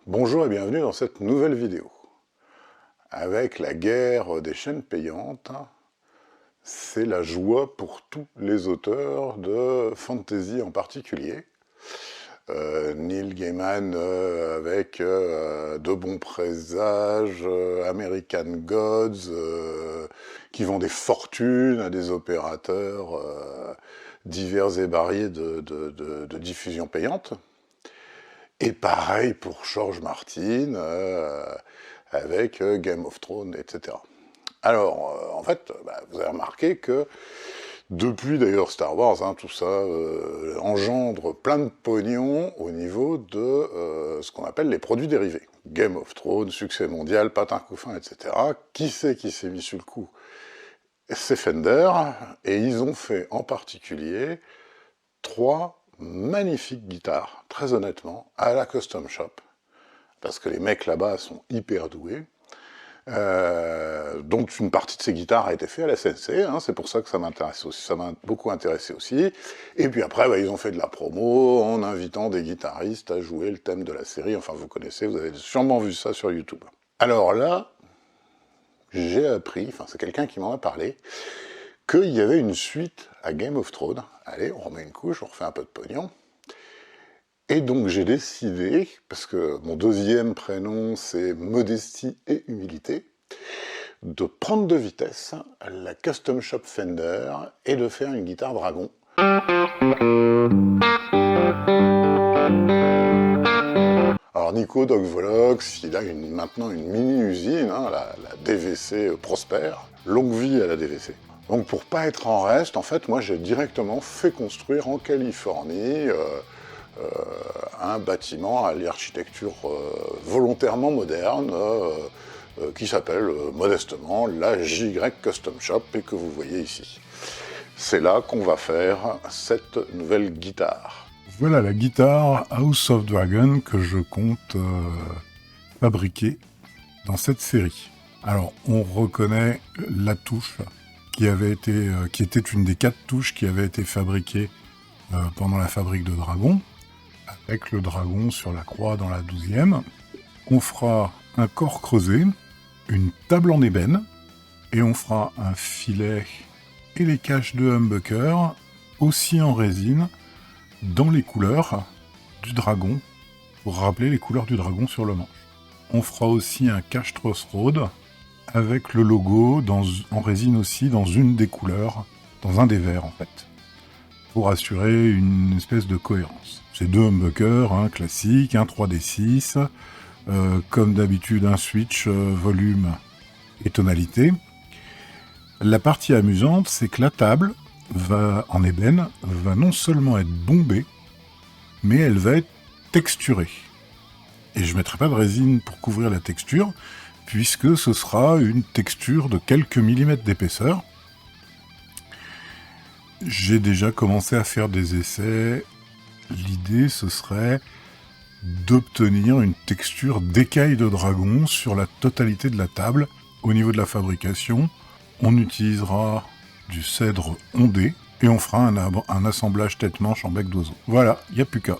Bonjour et bienvenue dans cette nouvelle vidéo. Avec la guerre des chaînes payantes, c'est la joie pour tous les auteurs de fantasy en particulier. Neil Gaiman avec De bons présages, American Gods, qui vend des fortunes à des opérateurs divers et variés de diffusion payante. Et pareil pour George Martin, avec Game of Thrones, etc. Alors, en fait, vous avez remarqué que, depuis d'ailleurs Star Wars, tout ça engendre plein de pognon au niveau de ce qu'on appelle les produits dérivés. Game of Thrones, succès mondial, patin couffin, etc. Qui c'est qui s'est mis sur le coup? C'est Fender, et ils ont fait en particulier 3 magnifiques guitares, très honnêtement, à la Custom Shop, parce que les mecs là-bas sont hyper doués. Donc une partie de ces guitares a été faite à la CNC, c'est pour ça que ça m'intéresse aussi, ça m'a beaucoup intéressé aussi. Et puis après, ils ont fait de la promo en invitant des guitaristes à jouer le thème de la série. Enfin, vous connaissez, vous avez sûrement vu ça sur YouTube. Alors là, j'ai appris, c'est quelqu'un qui m'en a parlé, qu'il y avait une suite à Game of Thrones. Allez, on remet une couche, on refait un peu de pognon. Et donc j'ai décidé, parce que mon deuxième prénom c'est modestie et humilité, de prendre de vitesse la Custom Shop Fender et de faire une guitare Dragon. Alors Nico Dogvolox, il a maintenant une mini-usine, la DVC Prosper, longue vie à la DVC. Donc pour pas être en reste, en fait, moi j'ai directement fait construire en Californie un bâtiment à l'architecture volontairement moderne qui s'appelle modestement la JY Custom Shop et que vous voyez ici. C'est là qu'on va faire cette nouvelle guitare. Voilà la guitare House of Dragon que je compte fabriquer dans cette série. Alors on reconnaît la touche qui était une des 4 touches qui avait été fabriquée pendant la fabrique de Dragon, avec le dragon sur la croix dans la 12e. On fera un corps creusé, une table en ébène, et on fera un filet et les caches de humbucker, aussi en résine, dans les couleurs du dragon, pour rappeler les couleurs du dragon sur le manche. On fera aussi un cache truss rod, avec le logo en résine aussi dans une des couleurs, dans un des verres en fait, pour assurer une espèce de cohérence. C'est 2 humbuckers, classiques, un 3D6, comme d'habitude un switch volume et tonalité. La partie amusante, c'est que la table en ébène va non seulement être bombée, mais elle va être texturée. Et je ne mettrai pas de résine pour couvrir la texture, puisque ce sera une texture de quelques millimètres d'épaisseur. J'ai déjà commencé à faire des essais. L'idée, ce serait d'obtenir une texture d'écaille de dragon sur la totalité de la table. Au niveau de la fabrication, on utilisera du cèdre ondé et on fera un assemblage tête-manche en bec d'oiseau. Voilà, il n'y a plus qu'à.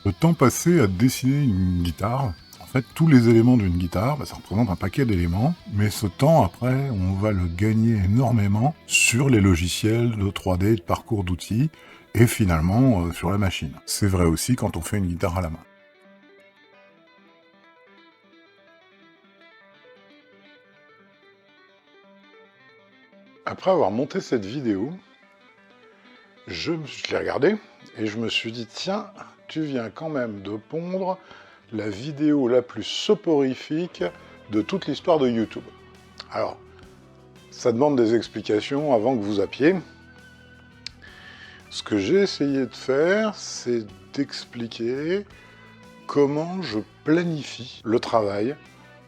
Le temps passé à dessiner une guitare, en fait, tous les éléments d'une guitare, ça représente un paquet d'éléments, mais ce temps, après, on va le gagner énormément sur les logiciels de 3D, de parcours d'outils, et finalement sur la machine. C'est vrai aussi quand on fait une guitare à la main. Après avoir monté cette vidéo, je l'ai regardée et je me suis dit, tiens, tu viens quand même de pondre la vidéo la plus soporifique de toute l'histoire de YouTube. Alors, ça demande des explications avant que vous zappiez. Ce que j'ai essayé de faire, c'est d'expliquer comment je planifie le travail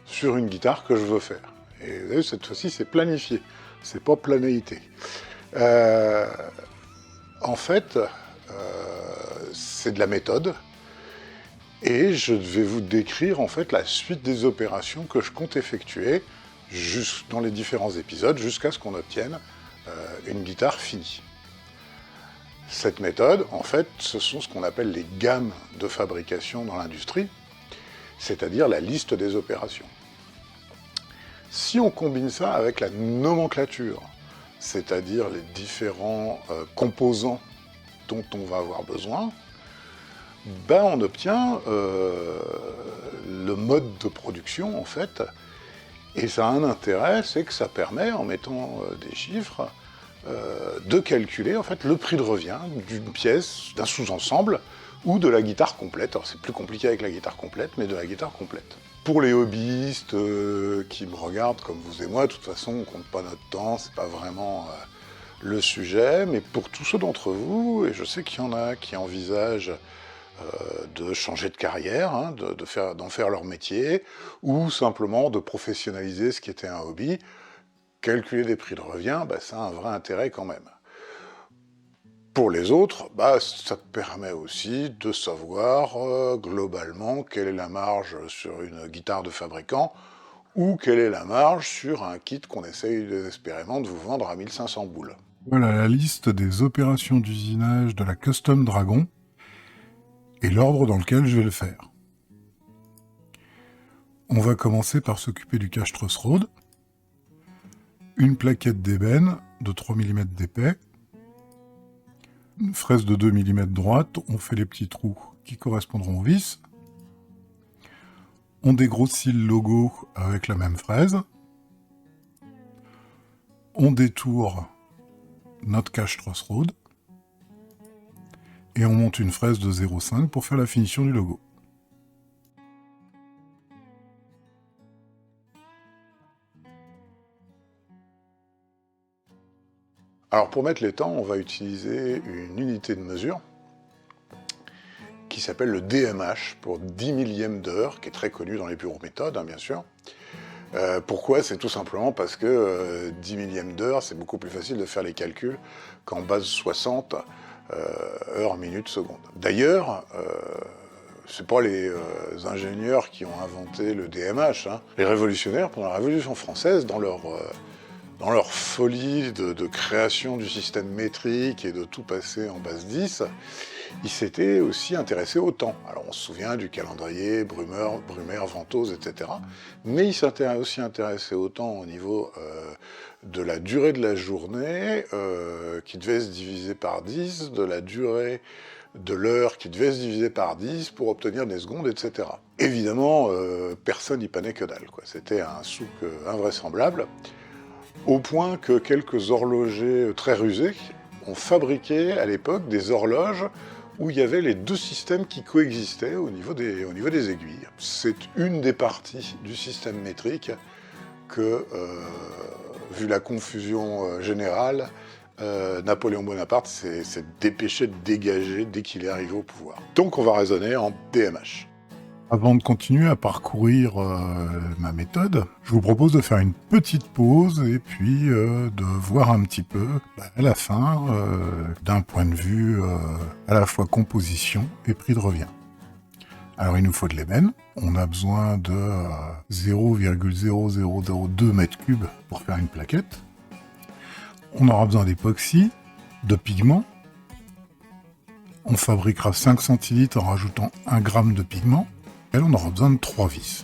sur une guitare que je veux faire. Et vous voyez, cette fois-ci, c'est planifié, c'est pas planéité. En fait, c'est de la méthode, et je vais vous décrire en fait la suite des opérations que je compte effectuer dans les différents épisodes jusqu'à ce qu'on obtienne une guitare finie. Cette méthode, en fait, ce sont ce qu'on appelle les gammes de fabrication dans l'industrie. c'est-à-dire la liste des opérations. Si on combine ça avec la nomenclature, c'est-à-dire les différents composants dont on va avoir besoin, ben on obtient le mode de production, en fait, et ça a un intérêt, c'est que ça permet, en mettant des chiffres, de calculer, en fait, le prix de revient d'une pièce, d'un sous-ensemble, ou de la guitare complète. Alors c'est plus compliqué avec la guitare complète, mais de la guitare complète. Pour les hobbyistes qui me regardent comme vous et moi, de toute façon, on compte pas notre temps, c'est pas vraiment le sujet, mais pour tous ceux d'entre vous, et je sais qu'il y en a qui envisagent de changer de carrière, hein, d'en faire leur métier, ou simplement de professionnaliser ce qui était un hobby, calculer des prix de revient, bah, ça a un vrai intérêt quand même. Pour les autres, bah, ça permet aussi de savoir globalement quelle est la marge sur une guitare de fabricant, ou quelle est la marge sur un kit qu'on essaye désespérément de vous vendre à 1500 boules. Voilà la liste des opérations d'usinage de la Custom Dragon, et l'ordre dans lequel je vais le faire. On va commencer par s'occuper du cache truss rod, une plaquette d'ébène de 3 mm d'épais, une fraise de 2 mm droite, on fait les petits trous qui correspondront aux vis, on dégrossit le logo avec la même fraise, on détourne notre cache truss rod, et on monte une fraise de 0,5 pour faire la finition du logo. Alors pour mettre les temps, on va utiliser une unité de mesure qui s'appelle le DMH, pour 10 millièmes d'heure, qui est très connu dans les bureaux méthodes, hein, bien sûr. Pourquoi? C'est tout simplement parce que 10 millièmes d'heure, c'est beaucoup plus facile de faire les calculs qu'en base 60 heures, minutes, secondes. D'ailleurs, c'est pas les ingénieurs qui ont inventé le DMH, hein. Les révolutionnaires, pendant la Révolution française, dans leur folie de création du système métrique et de tout passer en base 10, ils s'étaient aussi intéressés au temps. Alors on se souvient du calendrier, Brumaire, Ventose, etc. Mais ils s'étaient aussi intéressés au temps au niveau de la durée de la journée, qui devait se diviser par 10, de la durée de l'heure qui devait se diviser par 10 pour obtenir des secondes, etc. Évidemment, personne n'y pannait que dalle, quoi. C'était un souk invraisemblable, au point que quelques horlogers très rusés ont fabriqué à l'époque des horloges où il y avait les deux systèmes qui coexistaient au niveau des aiguilles. C'est une des parties du système métrique que, vu la confusion générale, Napoléon Bonaparte s'est dépêché de dégager dès qu'il est arrivé au pouvoir. Donc on va raisonner en DMH. Avant de continuer à parcourir ma méthode, je vous propose de faire une petite pause et puis de voir un petit peu, à la fin, d'un point de vue à la fois composition et prix de revient. Alors il nous faut de l'ébène, on a besoin de 0,0002 m3 pour faire une plaquette. On aura besoin d'époxy, de pigment. On fabriquera 5 centilitres en rajoutant 1 g de pigment. Et on aura besoin de 3 vis.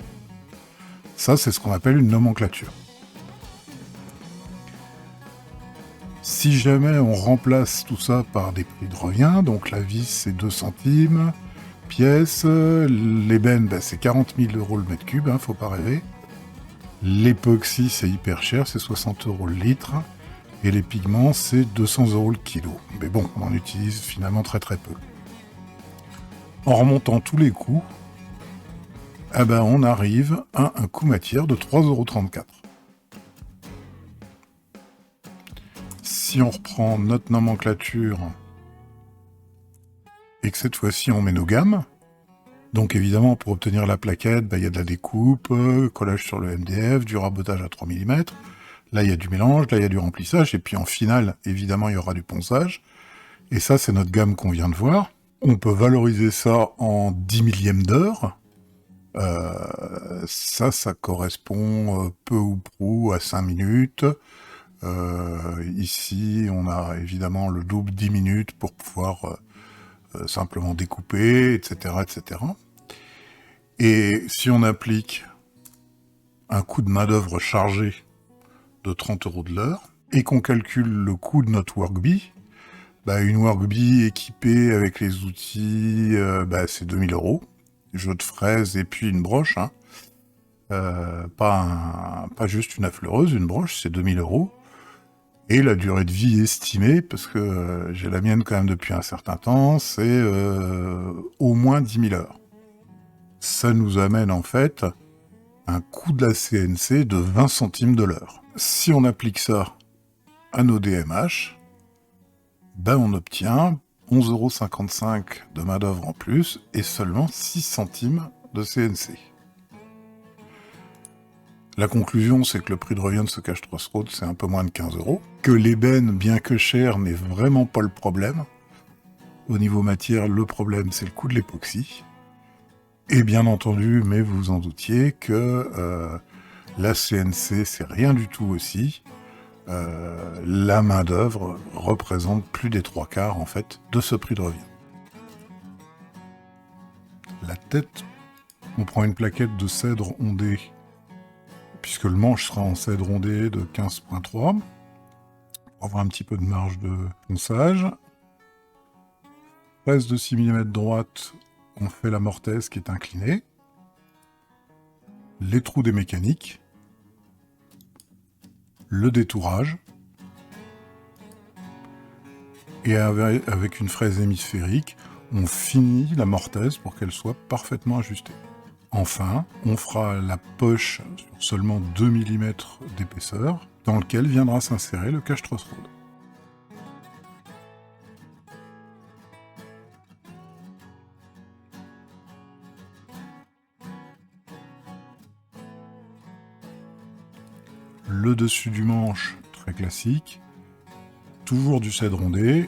Ça, c'est ce qu'on appelle une nomenclature. Si jamais on remplace tout ça par des prix de revient, donc la vis c'est 2 centimes, pièce, l'ébène c'est 40 000 € le mètre cube, faut pas rêver. L'époxy c'est hyper cher, c'est 60 € le litre, et les pigments c'est 200 € le kilo. Mais bon, on en utilise finalement très très peu. En remontant tous les coûts, on arrive à un coût matière de 3,34 €. Si on reprend notre nomenclature et que cette fois-ci on met nos gammes, donc évidemment pour obtenir la plaquette, il y a de la découpe, collage sur le MDF, du rabotage à 3 mm, là il y a du mélange, là il y a du remplissage, et puis en finale, évidemment il y aura du ponçage, et ça c'est notre gamme qu'on vient de voir. On peut valoriser ça en 10 millièmes d'heure. Ça correspond peu ou prou à 5 minutes. Ici, on a évidemment le double 10 minutes pour pouvoir simplement découper, etc., etc. Et si on applique un coût de main-d'œuvre chargé de 30 € de l'heure, et qu'on calcule le coût de notre workbee, une workbee équipée avec les outils, c'est 2000 €, jeu de fraises et puis une broche, hein. Pas juste une affleureuse, une broche, c'est 2000 €. Et la durée de vie estimée, parce que j'ai la mienne quand même depuis un certain temps, c'est au moins 10 000 heures. Ça nous amène en fait un coût de la CNC de 20 centimes de l'heure. Si on applique ça à nos DMH, on obtient 11,55 € de main-d'œuvre en plus et seulement 6 centimes de CNC. La conclusion, c'est que le prix de revient de ce cache Crossroads, c'est un peu moins de 15 €. Que l'ébène, bien que cher, n'est vraiment pas le problème. Au niveau matière, le problème, c'est le coût de l'époxy. Et bien entendu, mais vous vous en doutiez, que la CNC, c'est rien du tout aussi. La main-d'œuvre représente plus des 3/4 en fait de ce prix de revient. La tête, on prend une plaquette de cèdre ondé, puisque le manche sera en cèdre ondé de 15.3, pour avoir un petit peu de marge de ponçage. Fraise de 6 mm droite, on fait la mortaise qui est inclinée. Les trous des mécaniques. Le détourage. Et avec une fraise hémisphérique, on finit la mortaise pour qu'elle soit parfaitement ajustée. Enfin, on fera la poche sur seulement 2 mm d'épaisseur, dans lequel viendra s'insérer le cache Crossroads. Le dessus du manche, très classique, toujours du cèdre ondé,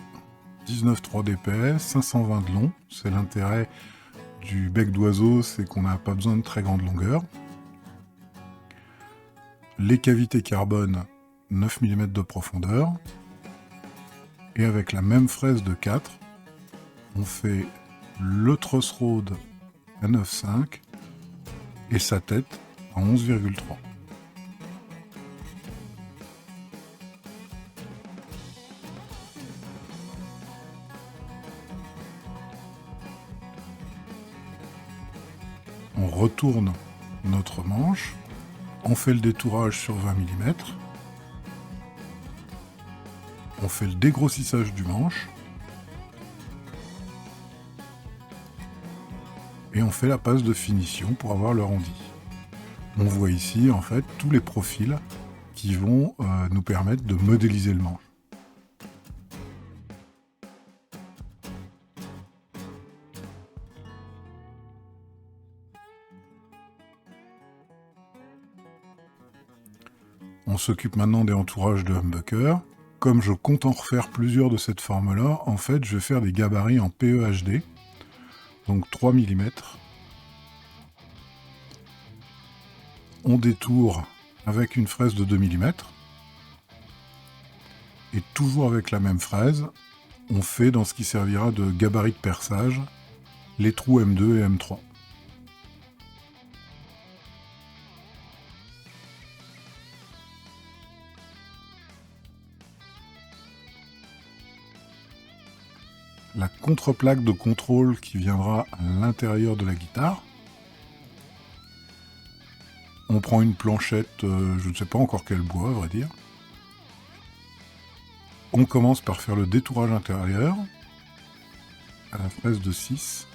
19,3 d'épais, 520 de long, c'est l'intérêt du bec d'oiseau, c'est qu'on n'a pas besoin de très grande longueur. Les cavités carbone, 9 mm de profondeur. Et avec la même fraise de 4, on fait le truss rod à 9,5 et sa tête à 11,3. On retourne notre manche, on fait le détourage sur 20 mm, on fait le dégrossissage du manche, et on fait la passe de finition pour avoir le rendu. On voit ici en fait tous les profils qui vont nous permettre de modéliser le manche. On s'occupe maintenant des entourages de humbucker. Comme je compte en refaire plusieurs de cette forme-là, en fait, je vais faire des gabarits en PEHD, donc 3 mm. On détourne avec une fraise de 2 mm. Et toujours avec la même fraise, on fait dans ce qui servira de gabarit de perçage, les trous M2 et M3. La contreplaque de contrôle qui viendra à l'intérieur de la guitare. On prend une planchette, je ne sais pas encore quel bois, à vrai dire. On commence par faire le détourage intérieur à la fraise de 6.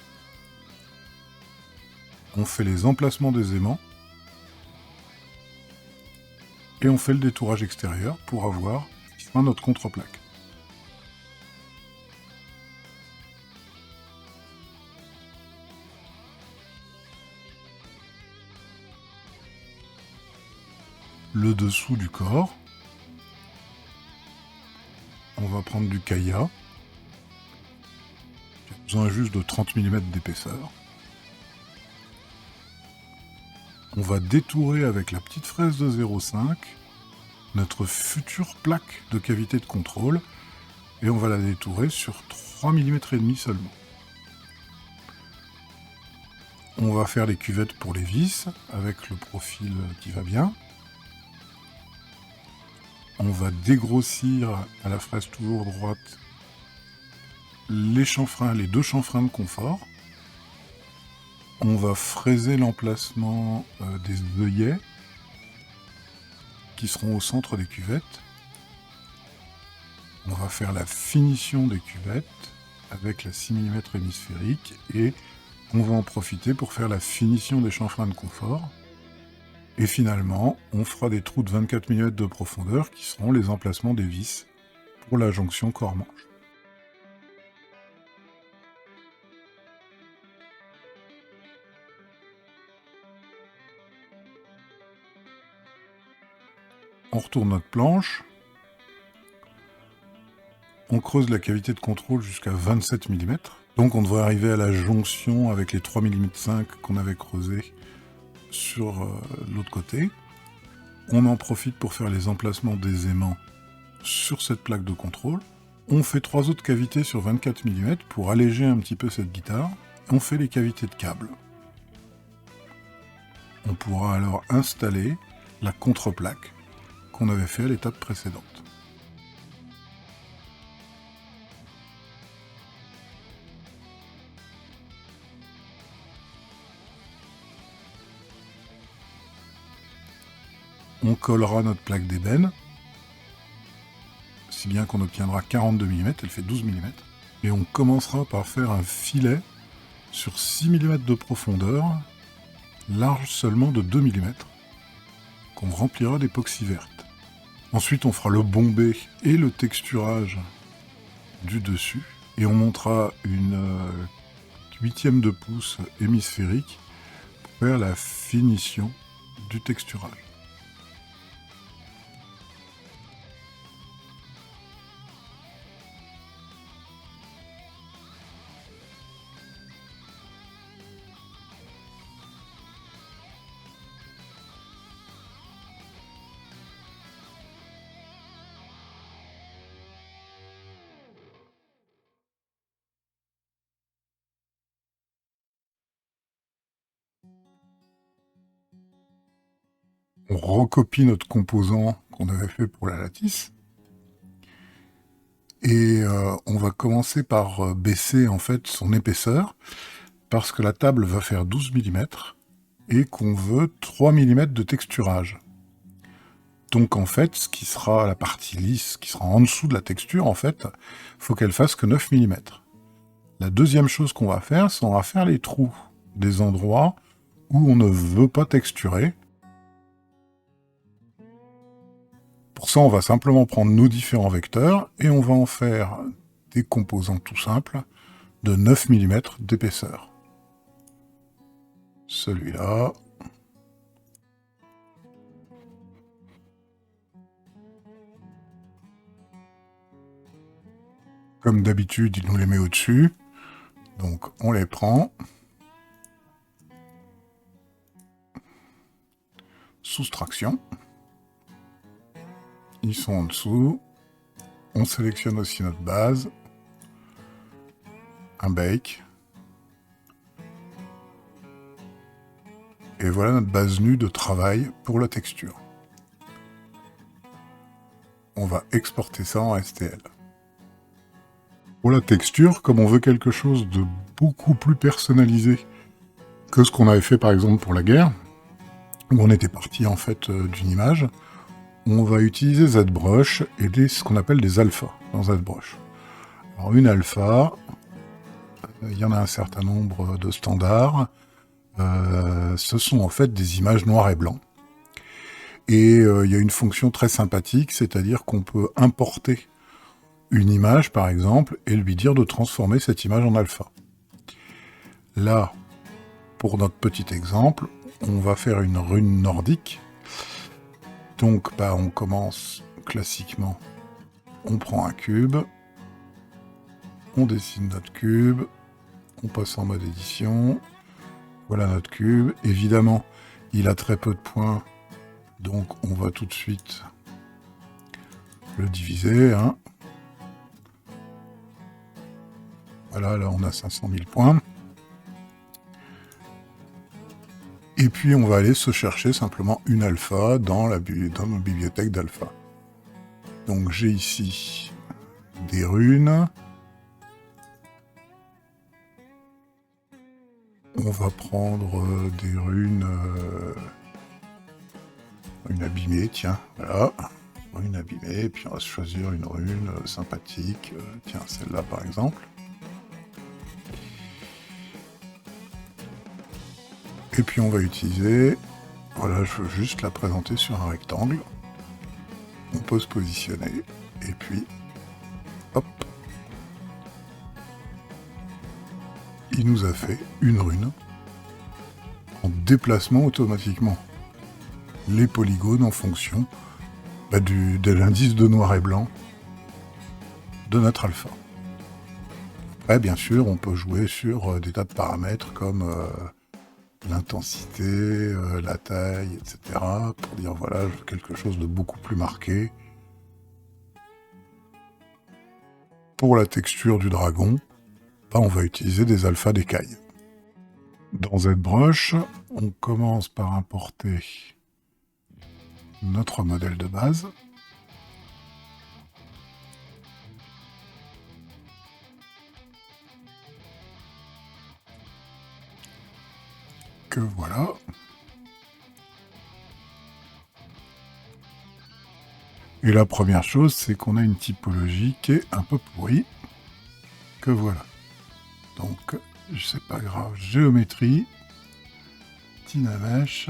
On fait les emplacements des aimants. Et on fait le détourage extérieur pour avoir ce qui sera notre contreplaque. Le dessous du corps. On va prendre du Kaya. J'ai besoin juste de 30 mm d'épaisseur. On va détourer avec la petite fraise de 0,5 notre future plaque de cavité de contrôle et on va la détourer sur 3 mm et demi seulement. On va faire les cuvettes pour les vis, avec le profil qui va bien. On va dégrossir à la fraise toujours droite les chanfreins, les 2 chanfreins de confort. On va fraiser l'emplacement des œillets qui seront au centre des cuvettes. On va faire la finition des cuvettes avec la 6 mm hémisphérique et on va en profiter pour faire la finition des chanfreins de confort. Et finalement, on fera des trous de 24 mm de profondeur qui seront les emplacements des vis pour la jonction corps-manche. On retourne notre planche. On creuse la cavité de contrôle jusqu'à 27 mm. Donc on devrait arriver à la jonction avec les 3 mm 5 qu'on avait creusés sur l'autre côté. On en profite pour faire les emplacements des aimants sur cette plaque de contrôle. On fait 3 autres cavités sur 24 mm pour alléger un petit peu cette guitare. On fait les cavités de câbles. On pourra alors installer la contreplaque qu'on avait fait à l'étape précédente. On collera notre plaque d'ébène, si bien qu'on obtiendra 42 mm, elle fait 12 mm. Et on commencera par faire un filet sur 6 mm de profondeur, large seulement de 2 mm, qu'on remplira d'époxy verte. Ensuite, on fera le bombé et le texturage du dessus, et on montera une 1/8 de pouce hémisphérique pour faire la finition du texturage. On recopie notre composant qu'on avait fait pour la lattice. Et on va commencer par baisser en fait son épaisseur, parce que la table va faire 12 mm et qu'on veut 3 mm de texturage. Donc en fait, ce qui sera la partie lisse, qui sera en dessous de la texture, en fait, faut qu'elle fasse que 9 mm. La deuxième chose qu'on va faire, c'est on va faire les trous des endroits où on ne veut pas texturer. Pour ça, on va simplement prendre nos différents vecteurs et on va en faire des composants tout simples de 9 mm d'épaisseur. Celui-là. Comme d'habitude, il nous les met au-dessus. Donc on les prend. Soustraction. Ils sont en dessous. On sélectionne aussi notre base. Un bake. Et voilà notre base nue de travail pour la texture. On va exporter ça en STL. Pour la texture, comme on veut quelque chose de beaucoup plus personnalisé que ce qu'on avait fait par exemple pour la guerre, où on était parti en fait d'une image, on va utiliser ZBrush et ce qu'on appelle des alphas dans ZBrush. Alors une alpha, il y en a un certain nombre de standards, ce sont en fait des images noires et blancs. Et il y a une fonction très sympathique, c'est-à-dire qu'on peut importer une image par exemple et lui dire de transformer cette image en alpha. Là, pour notre petit exemple, on va faire une rune nordique. Donc on commence classiquement, on prend un cube, on dessine notre cube, on passe en mode édition, voilà notre cube. Évidemment, il a très peu de points, donc on va tout de suite le diviser. Voilà, là on a 500 000 points. Et puis on va aller se chercher simplement une alpha dans ma bibliothèque d'alpha. Donc j'ai ici des runes. On va prendre des runes... une abîmée, tiens, voilà. Une abîmée, puis on va se choisir une rune sympathique. Tiens, celle-là par exemple. Et puis on va utiliser... Voilà, je veux juste la présenter sur un rectangle. On peut se positionner. Et puis... Hop. Il nous a fait une rune. En déplacement automatiquement les polygones en fonction de l'indice de noir et blanc de notre alpha. Après, bien sûr, on peut jouer sur des tas de paramètres comme l'intensité, la taille, etc. pour dire, voilà, je veux quelque chose de beaucoup plus marqué. Pour la texture du dragon, on va utiliser des alphas d'écailles. Dans ZBrush, on commence par importer notre modèle de base. Que voilà. Et la première chose, c'est qu'on a une typologie qui est un peu pourrie. Que voilà. Donc, c'est pas grave. Géométrie. Dynamesh.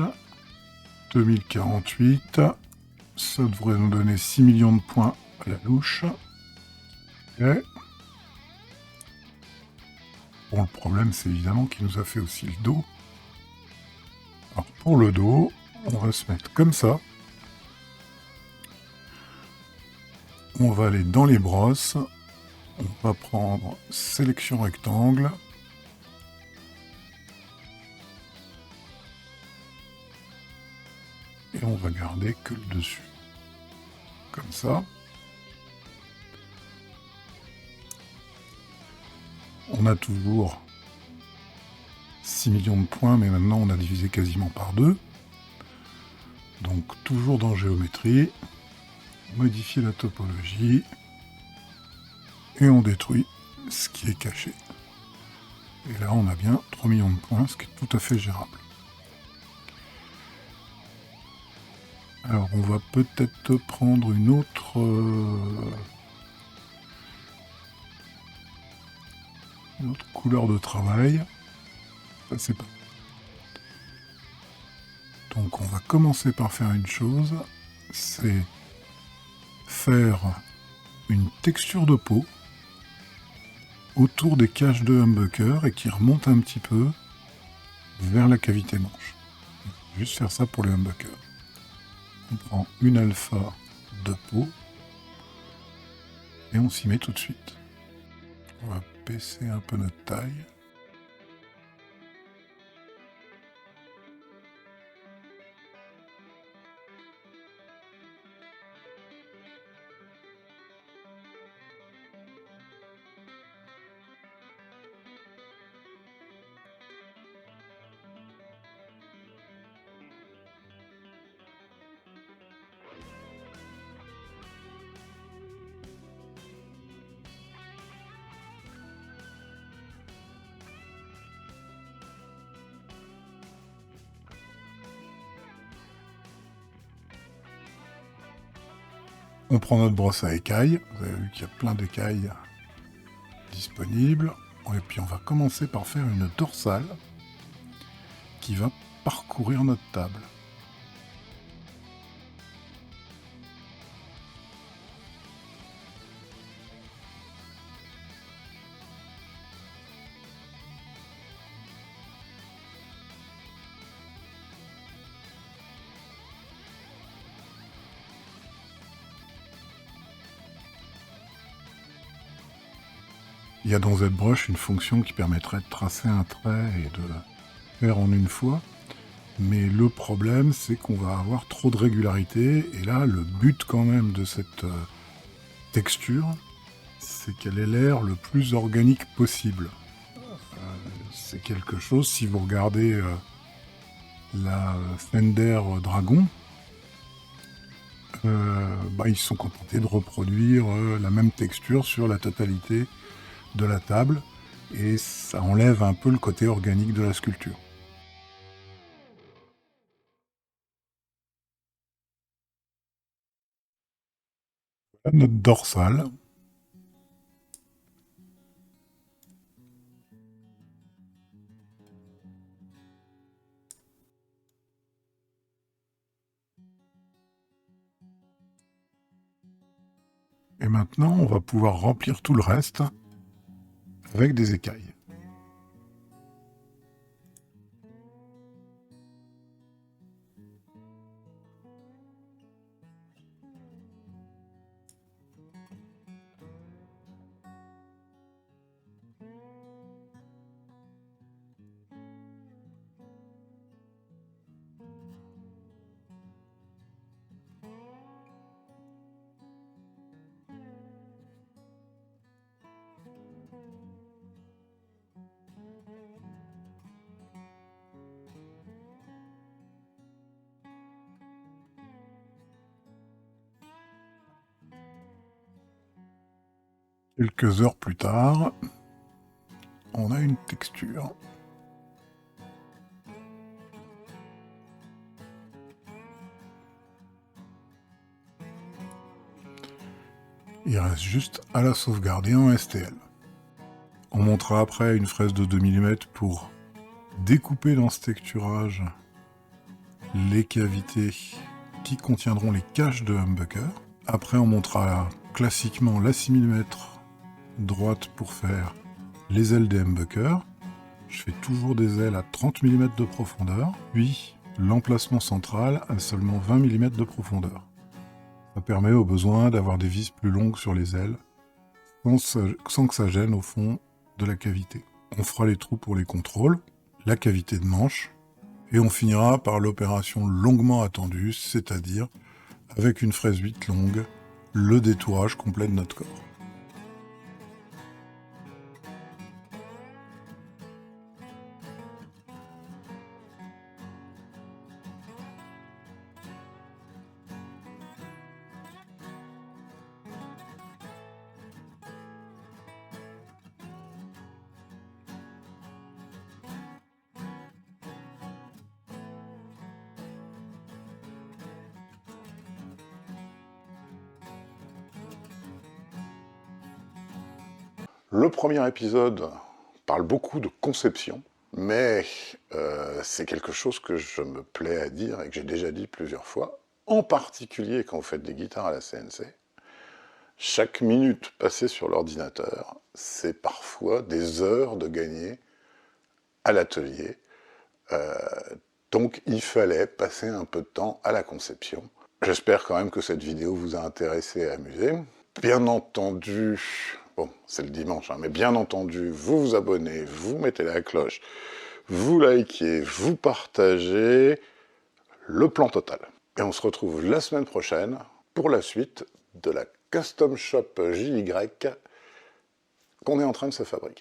2048. Ça devrait nous donner 6 millions de points à la louche. Okay. Bon, le problème, c'est évidemment qu'il nous a fait aussi le dos. Alors, pour le dos, on va se mettre comme ça. On va aller dans les brosses. On va prendre sélection rectangle. Et on va garder que le dessus. Comme ça. On a toujours 6 millions de points, mais maintenant on a divisé quasiment par 2. Donc toujours dans géométrie, modifier la topologie, et on détruit ce qui est caché. Et là on a bien 3 millions de points, ce qui est tout à fait gérable. Alors on va peut-être prendre une autre couleur de travail. Ça c'est pas. Donc on va commencer par faire une chose, c'est faire une texture de peau autour des caches de humbucker et qui remonte un petit peu vers la cavité manche. Juste faire ça pour les humbuckers. On prend une alpha de peau et on s'y met tout de suite. On va baisser un peu notre taille. On prend notre brosse à écailles, vous avez vu qu'il y a plein d'écailles disponibles, et puis on va commencer par faire une dorsale qui va parcourir notre table. Il y a dans ZBrush une fonction qui permettrait de tracer un trait et de faire en une fois. Mais le problème, c'est qu'on va avoir trop de régularité. Et là, le but quand même de cette texture, c'est qu'elle ait l'air le plus organique possible. C'est quelque chose, si vous regardez la Fender Dragon, ils se sont contentés de reproduire la même texture sur la totalité de la table, et ça enlève un peu le côté organique de la sculpture. Voilà notre dorsale. Et maintenant, on va pouvoir remplir tout le reste avec des écailles. Quelques heures plus tard, on a une texture. Il reste juste à la sauvegarder en STL. On montera après une fraise de 2 mm pour découper dans ce texturage les cavités qui contiendront les caches de humbucker. Après, on montrera classiquement la 6 mm droite pour faire les ailes des humbuckers. Je fais toujours des ailes à 30 mm de profondeur, puis l'emplacement central à seulement 20 mm de profondeur. Ça permet au besoin d'avoir des vis plus longues sur les ailes, sans que ça gêne au fond de la cavité. On fera les trous pour les contrôles, la cavité de manche, et on finira par l'opération longuement attendue, c'est-à-dire, avec une fraise 8 longue, le détourage complet de notre corps. Le premier épisode parle beaucoup de conception, mais c'est quelque chose que je me plais à dire et que j'ai déjà dit plusieurs fois, en particulier quand vous faites des guitares à la CNC. Chaque minute passée sur l'ordinateur, c'est parfois des heures de gagner à l'atelier. Donc il fallait passer un peu de temps à la conception. J'espère quand même que cette vidéo vous a intéressé et amusé. Bien entendu, bon, c'est le dimanche, mais bien entendu, vous vous abonnez, vous mettez la cloche, vous likez, vous partagez, le plan total. Et on se retrouve la semaine prochaine pour la suite de la Custom Shop JY qu'on est en train de se fabriquer.